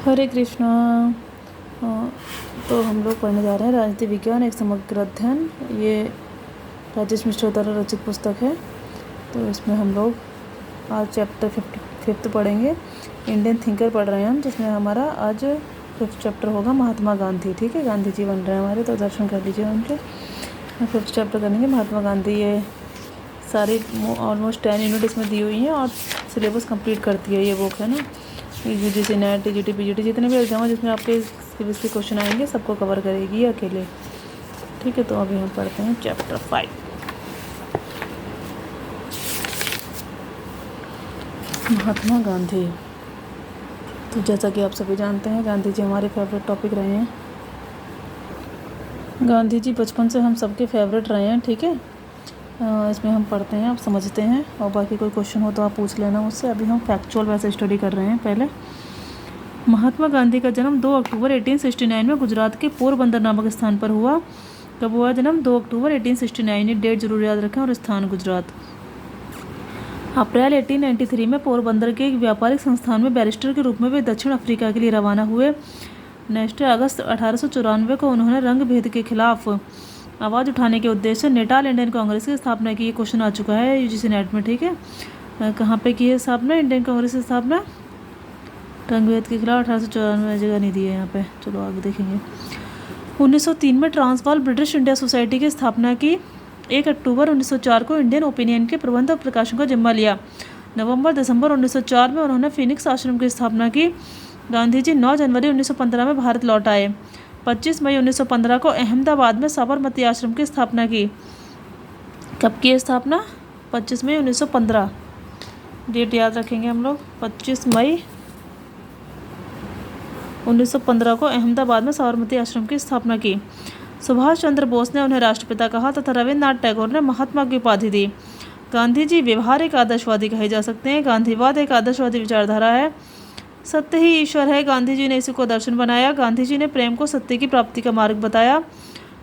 हरे कृष्णा। अ, तो हम लोग पढ़ने जा रहे हैं राजनीति विज्ञान एक समग्र अध्ययन। ये राजेश मिश्रा द्वारा रचित पुस्तक है। तो इसमें हम लोग आज चैप्टर 5 पढ़ेंगे। इंडियन थिंकर पढ़ रहे हैं हम, जिसमें हमारा आज 5th चैप्टर होगा महात्मा गांधी। ठीक है, गांधी जी बन रहे हैं हमारे, तो दर्शन कर लीजिए उनके। 5th चैप्टर करेंगे महात्मा गांधी। ये सारी ऑलमोस्ट 10 यूनिट इसमें दी हुई हैं और सिलेबस कंप्लीट करती है ये बुक, है ना। UGC नेट TGT PGT जितने भी एग्जाम है जिसमें आपके सिलेबस के क्वेश्चन आएंगे सबको कवर करेगी ये अकेले। ठीक है, तो अभी हम पढ़ते हैं चैप्टर 5 महात्मा गांधी। तो जैसा कि आप सभी जानते हैं, गांधी जी हमारे फेवरेट टॉपिक रहे हैं। गांधी जी बचपन से हम सबके फेवरेट रहे हैं। ठीक है, इसमें हम पढ़ते हैं, आप समझते हैं, और बाकी कोई क्वेश्चन हो तो आप पूछ लेना मुझसे। अभी हम फैक्चुअल वैसे स्टडी कर रहे हैं। पहले महात्मा गांधी का जन्म 2 अक्टूबर 1869 में गुजरात के पोरबंदर नामक स्थान पर हुआ। कब हुआ जन्म? 2 अक्टूबर 1869। डेट जरूर याद रखें, और स्थान गुजरात। अप्रैल 1893 में पोरबंदर के एक व्यापारिक संस्थान में बैरिस्टर के रूप में वे दक्षिण अफ्रीका के लिए रवाना हुए। नेक्स्ट, अगस्त 1894 को उन्होंने रंग भेद के खिलाफ आवाज़ उठाने के उद्देश्य से नेटाल इंडियन कांग्रेस की स्थापना की। ये क्वेश्चन आ चुका है UGC नेट में। ठीक है, कहाँ पे की है स्थापना इंडियन कांग्रेस की स्थापना? रंगभेद के खिलाफ 1894, जगह नहीं दी है यहाँ पे, चलो आगे देखेंगे। 1903 में ट्रांसवाल ब्रिटिश इंडिया सोसाइटी की स्थापना की। 1 अक्टूबर 1904 को इंडियन ओपिनियन के प्रबंध और प्रकाशन का जिम्मा लिया। नवंबर दिसंबर 1904 में उन्होंने फिनिक्स आश्रम की स्थापना की। गांधी जी 9 जनवरी 1915 में भारत लौट आए। 25 मई 1915 को अहमदाबाद में साबरमती आश्रम की स्थापना की। कब की स्थापना? 25 मई 1915। डेट याद रखेंगे हम लोग। 25 मई 1915 को अहमदाबाद में साबरमती आश्रम की स्थापना की। सुभाष चंद्र बोस ने उन्हें राष्ट्रपिता कहा तथा रविन्द्रनाथ टैगोर ने महात्मा की उपाधि दी। गांधी जी व्यवहारिक आदर्शवादी कहे जा सकते हैं। गांधीवाद एक आदर्शवादी विचारधारा है। सत्य ही ईश्वर है, गांधी जी ने इसी को दर्शन बनाया। गांधी जी ने प्रेम को सत्य की प्राप्ति का मार्ग बताया।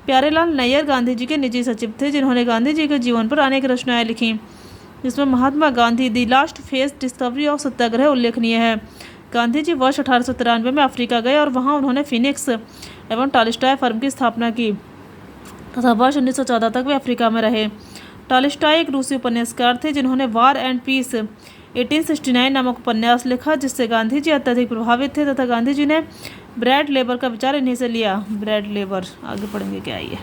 प्यारेलाल नैयर गांधी जी के निजी सचिव थे, जिन्होंने गांधी जी के जीवन पर अनेक रचनाएं लिखी, जिसमें Mahatma Gandhi the last phase discovery of Satyagraha उल्लेखनीय है। गांधी जी वर्ष 1893 में अफ्रीका गए और वहां उन्होंने फिनिक्स एवं टॉलस्टॉय फर्म की स्थापना की तथा वर्ष 1914 तक वे अफ्रीका में रहे। टॉलस्टॉय एक रूसी उपन्यासकार थे, जिन्होंने वार एंड पीस 1869 नामक उपन्यास लिखा, जिससे गांधी जी अत्यधिक प्रभावित थे तथा गांधी जी ने ब्रैड लेबर का विचार इन्हीं से लिया। ब्रैड लेबर, आगे पढ़ेंगे क्या है ये।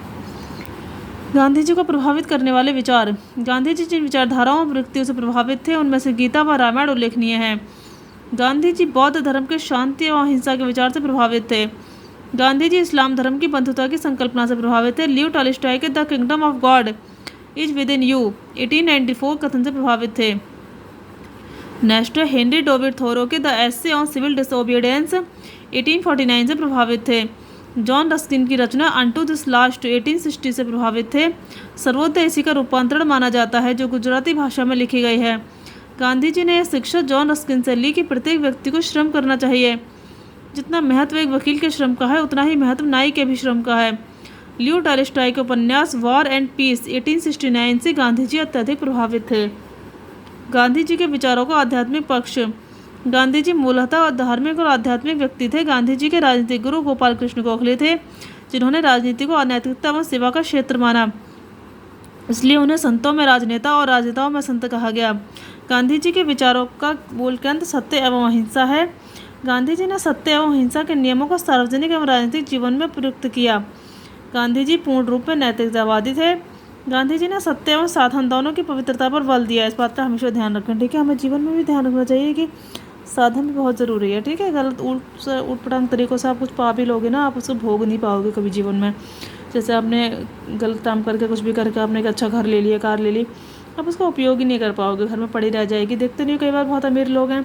गांधी जी को प्रभावित करने वाले विचार। गांधी जी जिन विचारधाराओं और व्यक्तियों से प्रभावित थे उनमें से गीता व रामायण उल्लेखनीय है। गांधी जी बौद्ध धर्म के शांति एवं अहिंसा के विचार से प्रभावित थे। गांधी जी इस्लाम धर्म की बंधुता की संकल्पना से प्रभावित थे। लियो टॉलस्टॉय के the kingdom of God is with in you 1894 कथन से प्रभावित थे। नेक्स्ट, हेनरी डेविड थोरो के the essay on civil disobedience 1849 से प्रभावित थे। जॉन रस्किन की रचना अनटू दिस लास्ट 1860 से प्रभावित थे। सर्वोदय इसी का रूपांतरण माना जाता है, जो गुजराती भाषा में लिखी गई है। गांधी जी ने यह शिक्षा जॉन रस्किन से ली कि प्रत्येक व्यक्ति को श्रम करना चाहिए। जितना महत्व एक वकील के श्रम का है, उतना ही महत्व नाई के भी श्रम का है। लियो टॉलस्टॉय के उपन्यास वॉर एंड पीस 1869 से गांधी जी अत्यधिक प्रभावित थे। गांधी जी के विचारों का आध्यात्मिक पक्ष। गांधी जी मूलतः धार्मिक और आध्यात्मिक व्यक्ति थे। गांधी जी के राजनीतिक गुरु गोपाल कृष्ण गोखले थे, जिन्होंने राजनीति को अनैतिकता एवं सेवा का क्षेत्र माना, इसलिए उन्हें संतों में राजनेता और राजनेताओं में संत कहा गया। गांधी जी के विचारों का मूल केंद्र सत्य एवं अहिंसा है। गांधी जी ने सत्य एवं अहिंसा के नियमों को सार्वजनिक एवं राजनीतिक जीवन में प्रयुक्त किया। गांधी जी पूर्ण रूप में नैतिकतावादी थे। गांधी जी ने सत्य एवं साधन दोनों की पवित्रता पर बल दिया। इस बात का हमेशा ध्यान रखें। ठीक है, हमें जीवन में भी ध्यान रखना चाहिए कि साधन भी बहुत ज़रूरी है। ठीक है, गलत उटपटांग तरीक़ों से आप कुछ पा भी लोगे ना, आप उसको भोग नहीं पाओगे कभी जीवन में। जैसे आपने गलत काम करके कुछ भी करके आपने एक अच्छा घर ले लिया, कार ले ली, आप उसका उपयोग ही नहीं कर पाओगे, घर में पड़ी रह जाएगी। देखते नहीं, कई बार बहुत अमीर लोग हैं,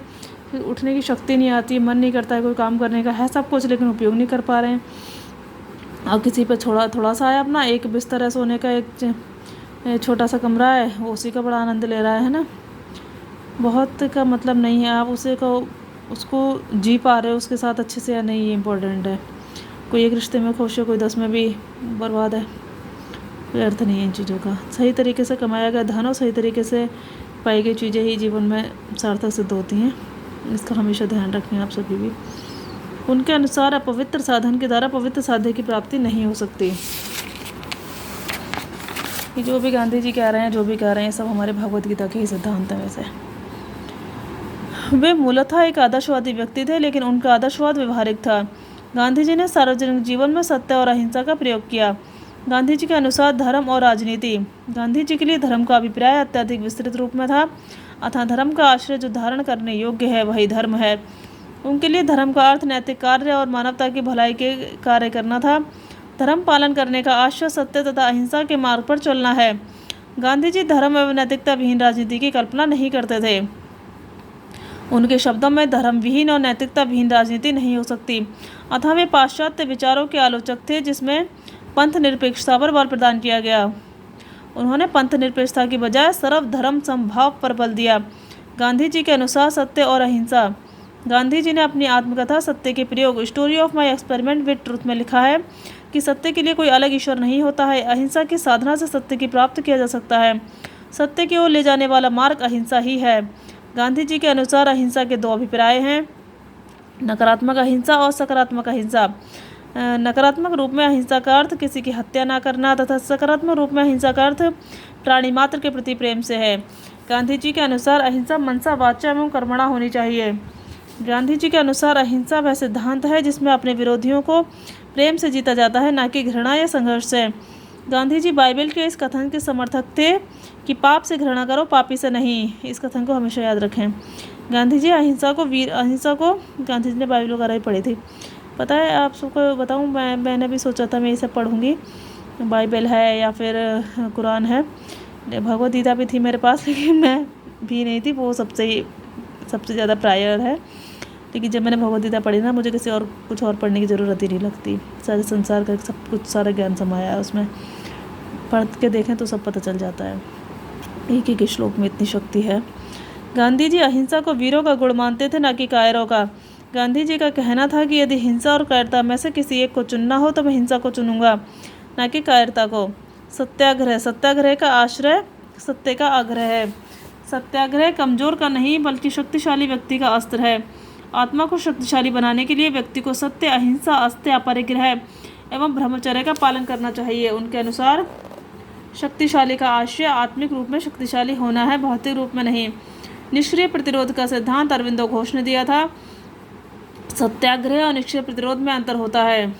फिर उठने की शक्ति नहीं आती, मन नहीं करता है कोई काम करने का, है सब कुछ लेकिन उपयोग नहीं कर पा रहे हैं। अब किसी पे थोड़ा सा है अपना, एक बिस्तर है सोने का, एक छोटा सा कमरा है, वो उसी का बड़ा आनंद ले रहा है ना। बहुत का मतलब नहीं है आप उसको जी पा रहे हो उसके साथ अच्छे से या नहीं, ये इम्पोर्टेंट है। कोई एक रिश्ते में खुश है, कोई 10 में भी बर्बाद है, कोई अर्थ नहीं है इन चीज़ों का। सही तरीके से कमाया गया धन और सही तरीके से पाई गई चीज़ें ही जीवन में सार्थक सिद्ध होती हैं। इसका हमेशा ध्यान रखें आप सभी भी। उनके अनुसार अपवित्र साधन के द्वारा पवित्र साध्य की प्राप्ति नहीं हो सकती। कि जो भी गांधी जी कह रहे हैं, जो भी कह रहे हैं, सब हमारे भगवत गीता के ही सिद्धांत हैं। वैसे वे मूलतः एक आदर्शवादी व्यक्ति थे, लेकिन उनका आदर्शवाद व्यवहारिक था। गांधी जी ने सार्वजनिक जीवन में सत्य और अहिंसा का प्रयोग किया। गांधी जी के अनुसार धर्म और राजनीति। गांधी जी के लिए धर्म का अभिप्राय अत्यधिक विस्तृत रूप में था, अतः धर्म का आश्रय जो धारण करने योग्य है वही धर्म है। उनके लिए धर्म का अर्थ नैतिक कार्य और मानवता की भलाई के कार्य करना था। धर्म पालन करने का आश्रय सत्य तथा अहिंसा के मार्ग पर चलना है। गांधी जी धर्म एवं नैतिकता विहीन राजनीति की कल्पना नहीं करते थे। उनके शब्दों में धर्म विहीन और नैतिकता विहीन राजनीति नहीं हो सकती। अतः वे पाश्चात्य विचारों के आलोचक थे, जिसमें पंथ निरपेक्षता पर बल प्रदान किया गया। उन्होंने पंथ निरपेक्षता की बजाय सर्वधर्म समभाव पर बल दिया। गांधी जी के अनुसार सत्य और अहिंसा। गांधी जी ने अपनी आत्मकथा सत्य के प्रयोग story of my experiment with truth में लिखा है कि सत्य के लिए कोई अलग ईश्वर नहीं होता है। अहिंसा की साधना से सत्य की प्राप्त किया जा सकता है। सत्य की ओर ले जाने वाला मार्ग अहिंसा ही है। गांधी जी के अनुसार अहिंसा के दो अभिप्राय हैं, नकारात्मक अहिंसा और सकारात्मक अहिंसा। नकारात्मक रूप में अहिंसा का अर्थ किसी की हत्या न करना तथा सकारात्मक रूप में अहिंसा का अर्थ प्राणी मात्र के प्रति प्रेम से है। गांधी जी के अनुसार अहिंसा मनसा वाचा एवं कर्मणा होनी चाहिए। गांधी जी के अनुसार अहिंसा वह सिद्धांत है जिसमें अपने विरोधियों को प्रेम से जीता जाता है, न कि घृणा या संघर्ष से। गांधी जी बाइबल के इस कथन के समर्थक थे कि पाप से घृणा करो, पापी से नहीं। इस कथन को हमेशा याद रखें। गांधी जी अहिंसा को गांधी जी ने बाइबल वगैरह पढ़ी थी। पता है आप सबको बताऊं, मैंने भी सोचा था मैं ये सब पढ़ूंगी, बाइबल है या फिर कुरान है, भगवद गीता भी थी मेरे पास, लेकिन मैं भी नहीं थी, वो सबसे ज़्यादा प्रायर है। लेकिन जब मैंने भगवद गीता पढ़ी ना, मुझे किसी और कुछ और पढ़ने की ज़रूरत ही नहीं लगती। सारे संसार का सब कुछ, सारा ज्ञान समाया है उसमें। पढ़ के देखें तो सब पता चल जाता है। एक एक श्लोक में इतनी शक्ति है। गांधी जी अहिंसा को वीरों का गुण मानते थे, न कि कायरों का। गांधी जी का कहना था कि यदि हिंसा और कायरता में से किसी एक को चुनना हो तो मैं हिंसा को चुनूंगा, न कि कायरता को। सत्याग्रह। सत्याग्रह का आश्रय सत्य का आग्रह है। सत्याग्रह कमजोर का नहीं बल्कि शक्तिशाली व्यक्ति का अस्त्र है। आत्मा को शक्तिशाली बनाने के लिए व्यक्ति को सत्य, अहिंसा, अस्त्य, अपरिग्रह एवं ब्रह्मचर्य का पालन करना चाहिए। उनके अनुसार शक्तिशाली का आशय आत्मिक रूप में शक्तिशाली होना है, भौतिक रूप में नहीं। निष्क्रिय प्रतिरोध का सिद्धांत अरविंदो घोष ने दिया था। सत्याग्रह और निष्क्रिय प्रतिरोध में अंतर होता है।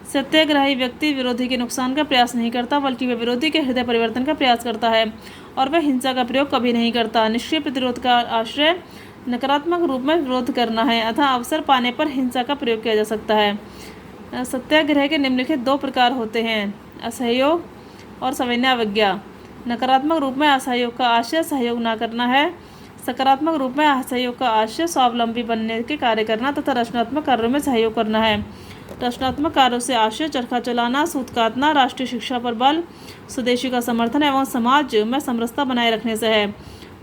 सत्याग्रही व्यक्ति विरोधी के नुकसान का प्रयास नहीं करता, बल्कि वह विरोधी के हृदय परिवर्तन का प्रयास करता है और वह हिंसा का प्रयोग कभी नहीं करता। निष्क्रिय प्रतिरोध का आश्रय नकारात्मक रूप में विरोध करना है, अतः अवसर पाने पर हिंसा का प्रयोग किया जा सकता है। सत्याग्रह के निम्नलिखित दो प्रकार होते हैं, असहयोग और सविनय अवज्ञा। नकारात्मक रूप में असहयोग का आशय सहयोग न करना है। सकारात्मक रूप में असहयोग का आशय स्वावलंबी बनने के कार्य करना तथा रचनात्मक कार्यों में सहयोग करना है। रचनात्मक कार्यों से आशय चरखा चलाना, सूत काटना, राष्ट्रीय शिक्षा पर बल, स्वदेशी का समर्थन एवं समाज में समरसता बनाए रखने से है।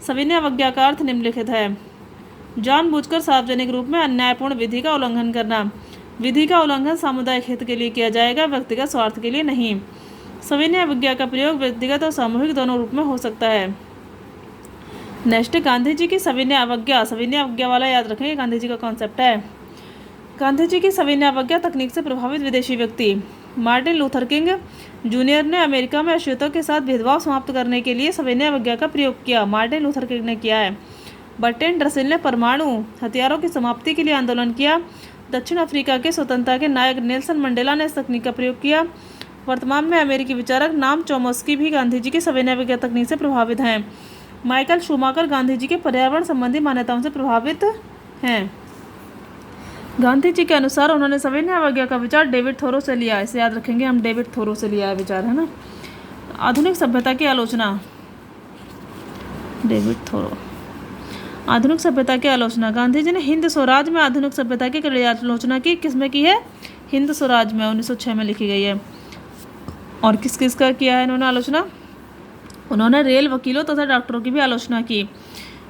सविनय अवज्ञा का अर्थ निम्नलिखित है, जानबूझकर सार्वजनिक रूप में अन्यायपूर्ण विधि का उल्लंघन करना। विधि का उल्लंघन सामुदायिक हित के लिए किया जाएगा, व्यक्तिगत स्वार्थ के लिए नहीं। सविनय अवज्ञा का प्रयोग व्यक्तिगत और सामूहिक दोनों रूप में हो सकता है। नेक्स्ट, गांधी जी की सविनय अवज्ञा। सविनय अवज्ञा वाला याद रखेंगे, गांधी जी का कॉन्सेप्ट है। गांधी जी की सविनय अवज्ञा तकनीक से प्रभावित विदेशी व्यक्ति। मार्टिन लूथर किंग जूनियर ने अमेरिका में अश्वेतों के साथ भेदभाव समाप्त करने के लिए सविनय अवज्ञा का प्रयोग किया। मार्टिन लूथर किंग ने किया है। बर्ट्रैंड रसेल ने परमाणु हथियारों की समाप्ति के लिए आंदोलन किया। दक्षिण अफ्रीका के स्वतंत्रता के नायक नेल्सन मंडेला ने इस तकनीक का प्रयोग किया। वर्तमान में अमेरिकी विचारक नाम चोम्स्की भी गांधी जी की सविनय अवज्ञा तकनीक से प्रभावित हैं। माइकल शूमाकर गांधी जी के पर्यावरण संबंधी मान्यताओं से प्रभावित हैं। गांधी जी के अनुसार उन्होंने सविनय अवज्ञा का विचार डेविड थोरो से लिया। इसे याद रखेंगे, हम डेविड थोरो से लिया है विचार, है ना। आधुनिक सभ्यता की आलोचना। David Thoreau. आधुनिक सभ्यता की आलोचना। गांधी जी ने हिंद स्वराज में आधुनिक सभ्यता की आलोचना की। किसमें की है? हिंद स्वराज में, 1906 में लिखी गई है। और किस किस का किया है इन्होंने आलोचना? उन्होंने रेल वकीलों तथा डॉक्टरों की भी आलोचना की।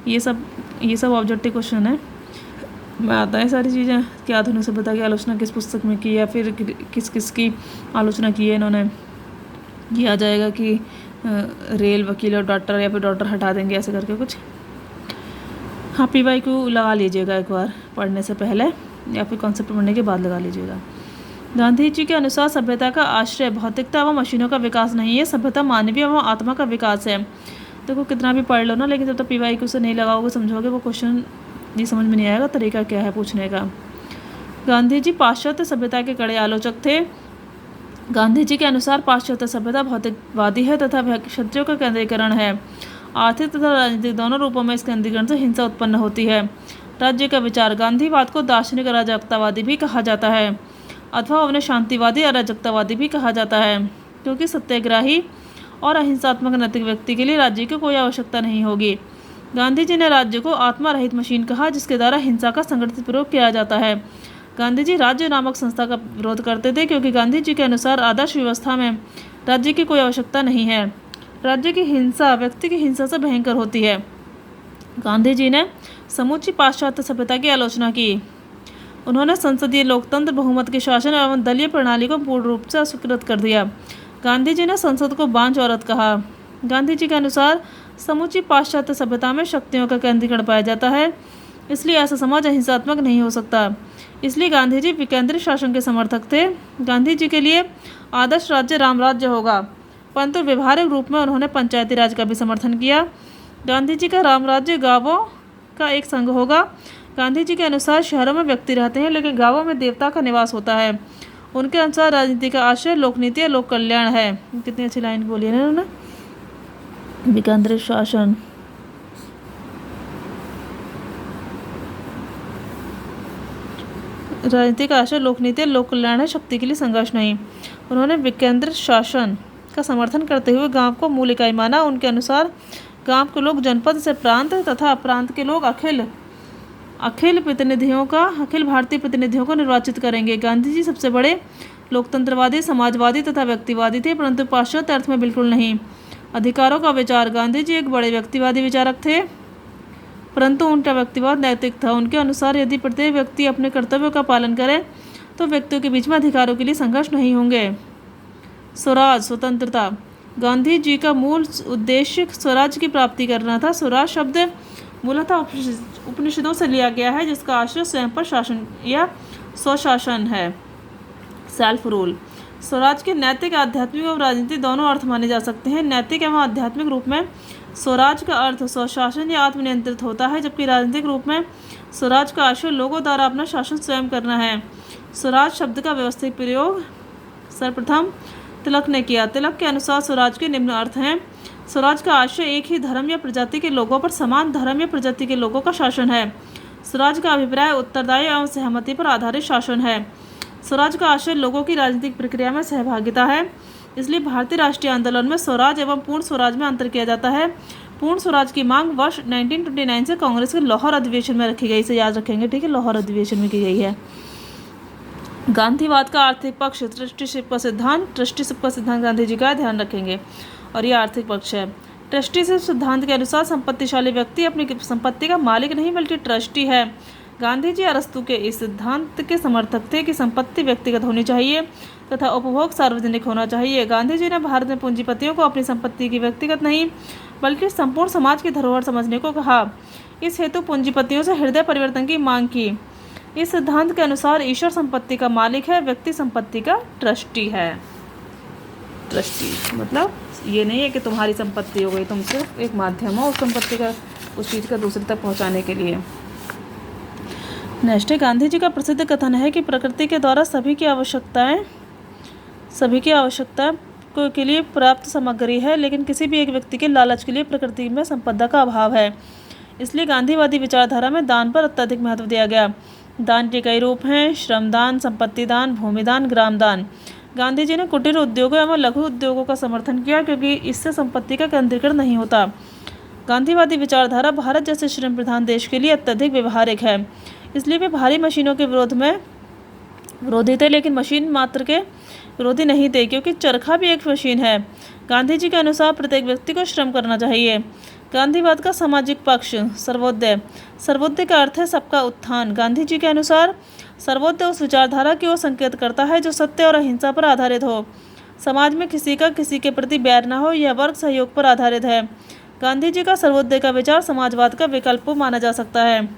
ये सब ऑब्जेक्टिव क्वेश्चन है, मैं आता है सारी चीज़ें कि आधुनिक सभ्यता की आलोचना किस पुस्तक में की या फिर किस किस की आलोचना की है इन्होंने। ये आ जाएगा कि रेल वकील और डॉक्टर, या फिर डॉक्टर हटा देंगे ऐसे करके कुछ। हाँ, PY को लगा लीजिएगा एक बार पढ़ने से पहले, या फिर कॉन्सेप्ट पढ़ने के बाद लगा लीजिएगा। गांधी जी के अनुसार सभ्यता का आश्रय भौतिकता व मशीनों का विकास नहीं है, सभ्यता मानवीय व आत्मा का विकास है। देखो कितना भी पढ़ लो ना, लेकिन जब तक PYQ से नहीं लगाओगे, समझोगे, वो क्वेश्चन ये समझ में नहीं आएगा तरीका क्या है पूछने का। गांधी जी पाश्चात्य सभ्यता के कड़े आलोचक थे। गांधी जी के अनुसार पाश्चात्य सभ्यता भौतिकवादी है तथा वह क्षत्रियों का केंद्रीकरण है। आर्थिक तथा राजनीतिक दोनों रूपों में इस केंद्रीकरण से हिंसा उत्पन्न होती है। राज्य का विचार, गांधीवाद को दार्शनिक अराजकतावादी भी कहा जाता है अथवा उन्हें शांतिवादी अराजकतावादी भी कहा जाता है, क्योंकि सत्याग्रही और अहिंसात्मक नैतिक व्यक्ति के लिए राज्य की कोई आवश्यकता नहीं होगी। गांधी जी ने राज्य को आत्मा रहित मशीन कहा, जिसके द्वारा हिंसा का संगठित प्रयोग किया जाता है। गांधी जी राज्य नामक संस्था का विरोध करते थे, क्योंकि गांधी जी के अनुसार आदर्श व्यवस्था में राज्य की कोई आवश्यकता नहीं है। राज्य की हिंसा व्यक्ति की हिंसा से भयंकर होती है। गांधी जी ने समूची पाश्चात्य सभ्यता की आलोचना की। उन्होंने संसदीय लोकतंत्र, बहुमत के शासन एवं दलीय प्रणाली को पूर्ण रूप से अस्वीकृत कर दिया। गांधी जी ने संसद को बांझ औरत कहा। गांधी जी के अनुसार समूची पाश्चात्य सभ्यता में शक्तियों का केंद्रीकरण पाया जाता है, इसलिए ऐसा समाज अहिंसात्मक नहीं हो सकता। इसलिए गांधी जी विकेंद्रित शासन के समर्थक थे। गांधी जी के लिए आदर्श राज्य राम राज्य होगा, परंतु व्यवहारिक रूप में उन्होंने पंचायती राज का भी समर्थन किया। गांधी जी का राम राज्य गांवों का एक संघ होगा। गांधी जी के अनुसार शहरों में व्यक्ति रहते हैं, लेकिन गांवों में देवता का निवास होता है। उनके अनुसार राजनीति का आशय लोकनीति या लोक कल्याण है। कितनी अच्छी लाइन बोली है ना उन्होंने, विकेंद्रित शासन। राजनीति का आशय लोकनीति लोक कल्याण है, शक्ति के लिए संघर्ष नहीं। उन्होंने विकेंद्रित शासन का समर्थन करते हुए गांव को मूल इकाई माना। उनके अनुसार गांव के लोग जनपद से प्रांत तथा प्रांत के लोग अखिल भारतीय प्रतिनिधियों को निर्वाचित करेंगे। गांधी जी सबसे बड़े लोकतंत्रवादी, समाजवादी तथा व्यक्तिवादी थे, परंतु पाश्चात्य अर्थ में बिल्कुल नहीं। अधिकारों का विचार, गांधी जी एक बड़े व्यक्तिवादी विचारक थे, परंतु उनका व्यक्तिवाद नैतिक था। उनके अनुसार यदि प्रत्येक व्यक्ति अपने कर्तव्यों का पालन करे तो व्यक्तियों के बीच में अधिकारों के लिए संघर्ष नहीं होंगे। स्वराज, स्वतंत्रता, गांधी जी का मूल उद्देश्य स्वराज की प्राप्ति करना था। स्वराज शब्द मूलतः उपनिषदों से लिया गया है, जिसका आश्रय स्वयं पर शासन या स्वशासन है, सेल्फ रूल। स्वराज के नैतिक, आध्यात्मिक और राजनीतिक दोनों अर्थ माने जा सकते हैं। नैतिक एवं आध्यात्मिक रूप में स्वराज का अर्थ स्वशासन या आत्मनियंत्रित होता है, जबकि राजनीतिक रूप में स्वराज का आशय लोगों द्वारा अपना शासन स्वयं करना है। स्वराज शब्द का व्यवस्थित प्रयोग सर्वप्रथम तिलक ने किया। तिलक के अनुसार स्वराज के निम्न अर्थ हैं। स्वराज का आशय एक ही धर्म या प्रजाति के लोगों पर समान धर्म या प्रजाति के लोगों का शासन है। स्वराज का अभिप्राय उत्तरदायी एवं सहमति पर आधारित शासन है। स्वराज का आशय लोगों की राजनीतिक प्रक्रिया में सहभागिता है। इसलिए भारतीय राष्ट्रीय आंदोलन में स्वराज एवं पूर्ण स्वराज में अंतर किया जाता है। पूर्ण स्वराज की मांग वर्ष 1929 से कांग्रेस के लाहौर अधिवेशन में रखी गई। इसे याद रखेंगे, ठीक है, लाहौर अधिवेशन में की गई है। गांधीवाद का आर्थिक पक्ष, ट्रस्टीशिप का सिद्धांत। ट्रस्टीशिप का सिद्धांत गांधी जी का ध्यान रखेंगे, और ये आर्थिक पक्ष है। ट्रस्टीशिप सिद्धांत के अनुसार संपत्तिशाली व्यक्ति अपनी संपत्ति का मालिक नहीं बल्कि ट्रस्टी है। गांधी जी अरस्तु के इस सिद्धांत के समर्थक थे कि संपत्ति व्यक्तिगत होनी चाहिए तथा उपभोग सार्वजनिक होना चाहिए। गांधी जी ने भारत में पूंजीपतियों को अपनी संपत्ति की व्यक्तिगत नहीं बल्कि संपूर्ण समाज की धरोहर समझने को कहा। इस हेतु पूंजीपतियों से हृदय परिवर्तन की मांग की। इस सिद्धांत के अनुसार ईश्वर संपत्ति का मालिक है, व्यक्ति संपत्ति का ट्रस्टी है। ट्रस्टी मतलब ये नहीं है कि तुम्हारी संपत्ति हो गई, तुम सिर्फ एक माध्यम हो उस संपत्ति का, उस चीज़ का दूसरे तक पहुंचाने के लिए। नेक्स्ट है, गांधी जी का प्रसिद्ध कथन है कि प्रकृति के द्वारा सभी की आवश्यकता के लिए प्राप्त सामग्री है, लेकिन किसी भी एक व्यक्ति के लालच के लिए प्रकृति में संपदा का अभाव है। इसलिए गांधीवादी विचारधारा में दान पर अत्यधिक महत्व दिया गया। दान के कई रूप हैं: श्रमदान, संपत्ति दान, भूमिदान, ग्राम दान। गांधी जी ने कुटीर उद्योगों एवं लघु उद्योगों का समर्थन किया, क्योंकि इससे संपत्ति का केंद्रीकरण नहीं होता। गांधीवादी विचारधारा भारत जैसे श्रम प्रधान देश के लिए अत्यधिक व्यवहारिक है, इसलिए वे भारी मशीनों के विरोधी थे, लेकिन मशीन मात्र के विरोधी नहीं थे, क्योंकि चरखा भी एक मशीन है। गांधी जी के अनुसार प्रत्येक व्यक्ति को श्रम करना चाहिए। गांधीवाद का सामाजिक पक्ष, सर्वोदय। सर्वोदय का अर्थ है सबका उत्थान। गांधी जी के अनुसार सर्वोदय उस विचारधारा की ओर संकेत करता है जो सत्य और अहिंसा पर आधारित हो। समाज में किसी का किसी के प्रति बैर न हो, यह वर्ग सहयोग पर आधारित है। गांधी जी का सर्वोदय का विचार समाजवाद का विकल्प माना जा सकता है।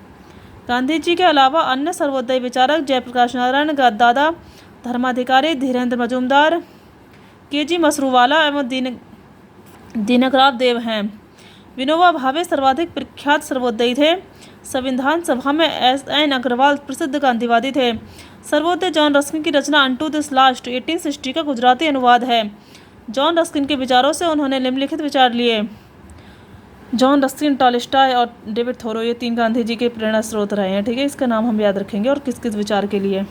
गांधी जी के अलावा अन्य सर्वोदय विचारक जयप्रकाश नारायण, दादा धर्माधिकारी, धीरेन्द्र मजूमदार, के.जी. मसरूवाला एवं दीनकराव देव हैं। विनोबा भावे सर्वाधिक प्रख्यात सर्वोदयी थे। संविधान सभा में एस.एन. अग्रवाल प्रसिद्ध गांधीवादी थे। सर्वोदय जॉन रस्किन की रचना अनटू दिस लास्ट 1860 का गुजराती अनुवाद है। जॉन रस्किन के विचारों से उन्होंने निम्नलिखित विचार लिए। जॉन रस्किन, टॉलस्टॉय और डेविड थोरो, ये 3 गांधी जी के प्रेरणा स्रोत रहे हैं। ठीक है, इसका नाम हम याद रखेंगे और किस किस विचार के लिए,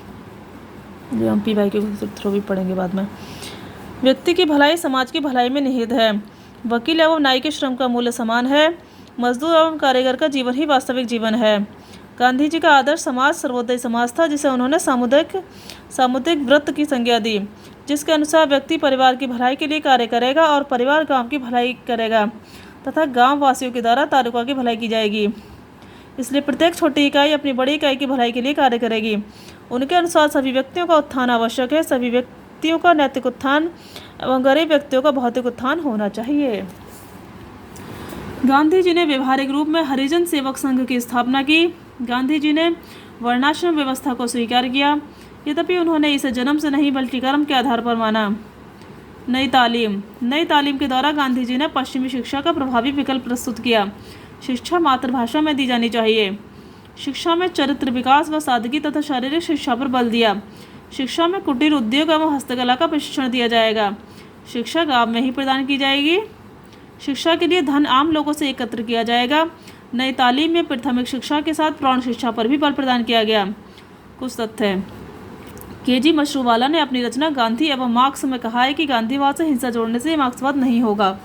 जो हम पी.वाई के थ्रो भी पढ़ेंगे बाद में। व्यक्ति की भलाई समाज की भलाई में निहित है। वकील एवं न्यायिक के श्रम का मूल्य समान है। मजदूर एवं कारीगर का जीवन ही वास्तविक जीवन है। गांधी जी का आदर्श समाज सर्वोदय समाज था, जिसे उन्होंने सामुदायिक व्रत की संज्ञा दी, जिसके अनुसार व्यक्ति परिवार की भलाई के लिए कार्य करेगा और परिवार गांव की भलाई करेगा तथा गांव वासियों के द्वारा तालुका की भलाई की जाएगी। इसलिए प्रत्येक छोटी इकाई अपनी बड़ी इकाई की भलाई के लिए कार्य करेगी। उनके अनुसार सभी व्यक्तियों का उत्थान आवश्यक है। सभी व्यक्तियों का नैतिक उत्थान एवं गरीब व्यक्तियों का भौतिक उत्थान होना चाहिए। गांधी जी ने व्यवहारिक रूप में हरिजन सेवक संघ की स्थापना की। गांधी जी ने वर्णाश्रम व्यवस्था को स्वीकार किया, यद्यपि उन्होंने इसे जन्म से नहीं बल्कि कर्म के आधार पर माना। नई तालीम के द्वारा गांधी जी ने पश्चिमी शिक्षा का प्रभावी विकल्प प्रस्तुत किया। शिक्षा मातृभाषा में दी जानी चाहिए। शिक्षा में चरित्र विकास व सादगी तथा शारीरिक शिक्षा पर बल दिया। शिक्षा में कुटीर उद्योग एवं हस्तकला का प्रशिक्षण दिया जाएगा। शिक्षा गांव में ही प्रदान की जाएगी। शिक्षा के लिए धन आम लोगों से एकत्र किया जाएगा। नई तालीम में प्राथमिक शिक्षा के साथ प्रौढ़ शिक्षा पर भी बल प्रदान किया गया। कुछ तथ्य। के.जी. मशरूवाला ने अपनी रचना गांधी एवं मार्क्स में कहा है कि गांधीवाद से हिंसा जोड़ने से मार्क्सवाद नहीं होगा।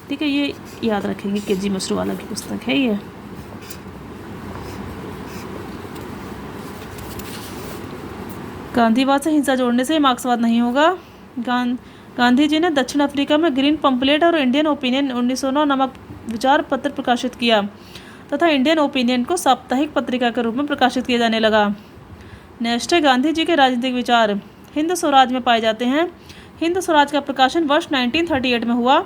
ठीक है, ये याद रखेंगे, के.जी. मशरूवाला की पुस्तक है ये। गांधीवाद से हिंसा जोड़ने से मार्क्सवाद नहीं होगा। गांधी जी ने दक्षिण अफ्रीका में ग्रीन पंपलेट और इंडियन ओपिनियन 1909 नामक विचार पत्र प्रकाशित किया तथा इंडियन ओपिनियन को साप्ताहिक पत्रिका के रूप में प्रकाशित किया जाने लगा। नेक्स्ट है गांधी जी के राजनीतिक विचार। हिंद स्वराज में पाए जाते हैं। हिंद स्वराज का प्रकाशन वर्ष 1938 में हुआ।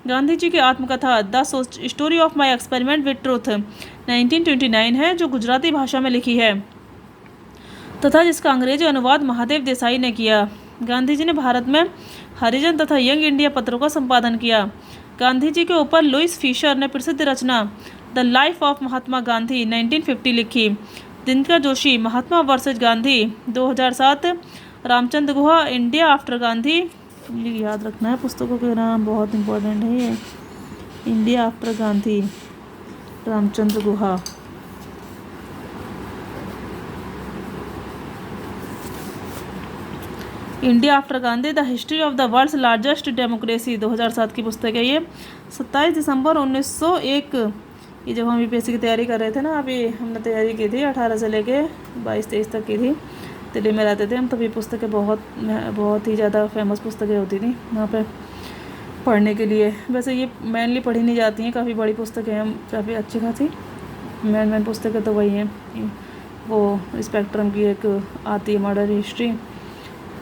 गांधी जी की आत्मकथा the story of my experiment with truth 1929 है, जो गुजराती भाषा में लिखी है तथा जिसका अंग्रेजी अनुवाद महादेव देसाई ने किया। गांधी जी ने भारत में हरिजन तथा यंग इंडिया पत्रों का संपादन किया। गांधी जी के ऊपर लुइस फिशर ने प्रसिद्ध रचना the life of Mahatma Gandhi 1950 लिखी। दिनकर जोशी, महात्मा versus Gandhi 2007। Ramchandra Guha, India after Gandhi, याद रखना है पुस्तकों के नाम, बहुत इंपॉर्टेंट है ये। India after Gandhi, Ramachandra Guha. India after Gandhi the history of the world's largest democracy 2007 की पुस्तक है ये। 27 दिसंबर 1901, ये जब हम यूपीएससी की तैयारी कर रहे थे ना, अभी हमने तैयारी की थी 18 से लेके 22-23 तक की थी, दिल्ली में रहते थे हम, तभी पुस्तकें बहुत ही ज़्यादा फेमस पुस्तकें होती थी वहाँ पे पढ़ने के लिए। वैसे ये मेनली पढ़ी नहीं जाती हैं, काफ़ी बड़ी पुस्तकें हैं, काफ़ी अच्छी खासी मेन पुस्तकें तो वही हैं। वो स्पेक्ट्रम की एक आती है मॉडर्न हिस्ट्री,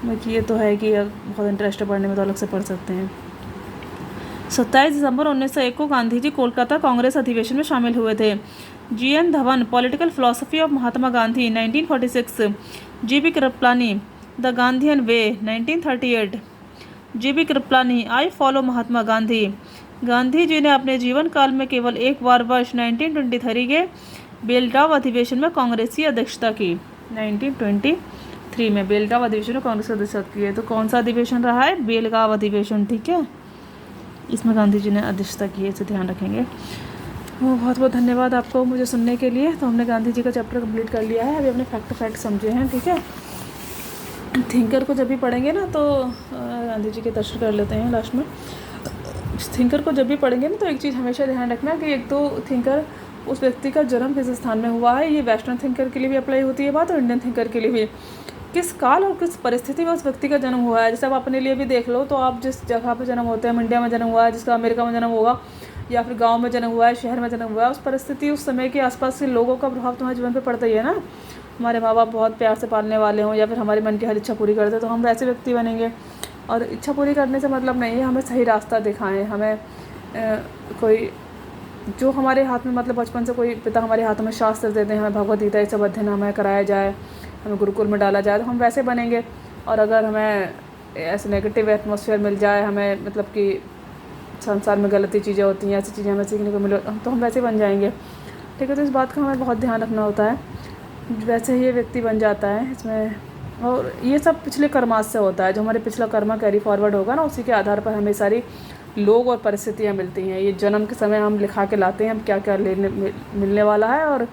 बाकी ये तो है कि बहुत इंटरेस्ट है पढ़ने में, तो अलग से पढ़ सकते हैं। 27 दिसंबर 1901 को गांधी जी कोलकाता कांग्रेस अधिवेशन में शामिल हुए थे। G N. Dhawan, political philosophy of Mahatma Gandhi 1946। G B. Kripalani, the Gandhian way 1938। G B. Kripalani, I follow Mahatma Gandhi. Gandhi ji ने अपने जीवन काल में केवल एक बार वर्ष 1923 के बेलगांव अधिवेशन में कांग्रेस की अध्यक्षता की। 1923 में बेलगांव अधिवेशन में कांग्रेस की अध्यक्षता की है। तो कौन सा अधिवेशन रहा है? बेलगांव अधिवेशन। ठीक है, इसमें गांधी जी ने अध्यक्षता की है, इसे ध्यान रखेंगे। बहुत बहुत धन्यवाद आपको मुझे सुनने के लिए। तो हमने गांधी जी का चैप्टर कंप्लीट कर लिया है, अभी हमने फैक्ट समझे हैं। ठीक है, थिंकर को जब भी पढ़ेंगे ना तो गांधी जी के दर्शन कर लेते हैं लास्ट में। थिंकर को जब भी पढ़ेंगे ना तो एक चीज़ हमेशा ध्यान रखना कि एक तो थिंकर उस व्यक्ति का जन्म किस स्थान में हुआ है। ये वेस्टर्न थिंकर के लिए भी अप्लाई होती है बात और इंडियन थिंकर के लिए भी। किस काल और किस परिस्थिति में उस व्यक्ति का जन्म हुआ है। जैसे आप अपने लिए भी देख लो, तो आप जिस जगह पर जन्म होते हैं, इंडिया में जन्म हुआ है, जिसका अमेरिका में जन्म होगा या फिर गांव में जन्म हुआ है, शहर में जन्म हुआ है, उस परिस्थिति उस समय के आसपास के लोगों का प्रभाव तुम्हारे जीवन पर पड़ता ही है ना। हमारे माँ बाप बहुत प्यार से पालने वाले हों या फिर हमारे मन की हर इच्छा पूरी करते, तो हम वैसे व्यक्ति बनेंगे। और इच्छा पूरी करने से मतलब नहीं है हमें सही रास्ता दिखाएं, हमें कोई जो हमारे हाथ में मतलब बचपन से कोई पिता हमारे हाथों में शास्त्र देते हैं, हमें भगवद गीता ये सब अध्ययन हमें कराया जाए, हमें गुरुकुल में डाला जाए, तो हम वैसे बनेंगे। और अगर हमें ऐसे नेगेटिव एटमॉस्फेयर मिल जाए, हमें मतलब कि संसार में गलती चीज़ें होती हैं, ऐसी चीज़ें हमें सीखने को मिले, तो हम वैसे बन जाएंगे। ठीक है, तो इस बात का हमें बहुत ध्यान रखना होता है। वैसे ही ये व्यक्ति बन जाता है इसमें। और ये सब पिछले कर्मास से होता है, जो हमारे पिछला कर्मा कैरी फॉरवर्ड होगा ना, उसी के आधार पर हमें सारी लोग और परिस्थितियाँ मिलती हैं। ये जन्म के समय हम लिखा के लाते हैं हम क्या क्या मिलने वाला है और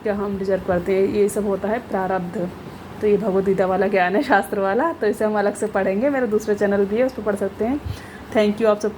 क्या हम डिजर्व करते हैं। ये सब होता है प्रारब्ध। तो ये भगवद गीता वाला ज्ञान है, शास्त्र वाला, तो इसे हम अलग से पढ़ेंगे। मेरे दूसरे चैनल भी है, उस पर पढ़ सकते हैं। थैंक यू आप सब।